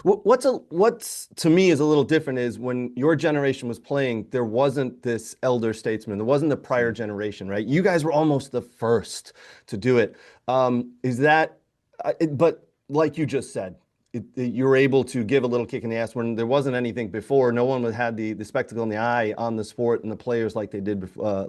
What's to me is a little different is when your generation was playing, there wasn't this elder statesman, there wasn't the prior generation, right? You guys were almost the first to do it. Is that, but like you just said, you were able to give a little kick in the ass when there wasn't anything before. No one had the spectacle in the eye on the sport and the players like they did before,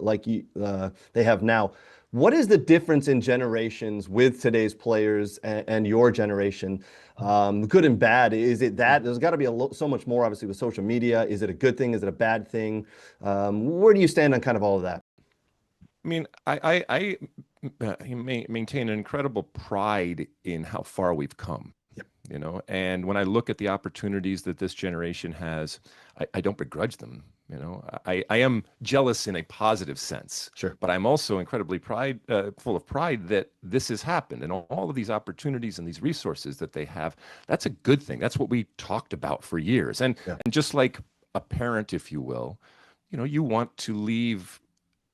they have now. What is the difference in generations with today's players and your generation? Good and bad. Is it that there's got to be so much more, obviously, with social media? Is it a good thing? Is it a bad thing? Where do you stand on kind of all of that? I mean, I maintain an incredible pride in how far we've come, Yep. and when I look at the opportunities that this generation has, I don't begrudge them. I am jealous in a positive sense, Sure. but I'm also incredibly full of pride that this has happened and all of these opportunities and these resources that they have. That's a good thing. That's what we talked about for years. And Yeah. and just like a parent, if you will, you want to leave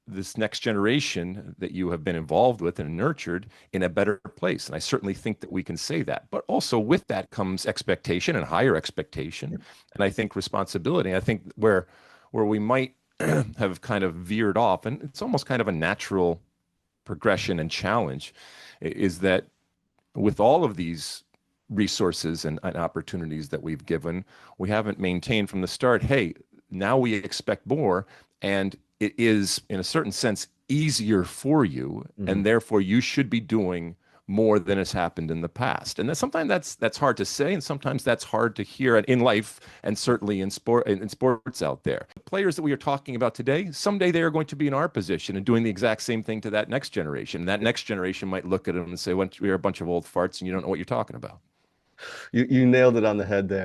this next generation that you have been involved with and nurtured in a better place. And I certainly think that we can say that. But also with that comes expectation and higher expectation. Yep. And I think responsibility. I think where we might have kind of veered off, and it's almost kind of a natural progression and challenge, is that with all of these resources and opportunities that we've given, we haven't maintained from the start, hey, now we expect more. And it is, in a certain sense, easier for you, Hmm. and therefore you should be doing more than has happened in the past. And sometimes that's hard to say, and sometimes that's hard to hear in life, and certainly in sports out there. The players that we are talking about today, someday they are going to be in our position and doing the exact same thing to that next generation. And that next generation might look at them and say, "Well, you're a bunch of old farts, and you don't know what you're talking about." You nailed it on the head there.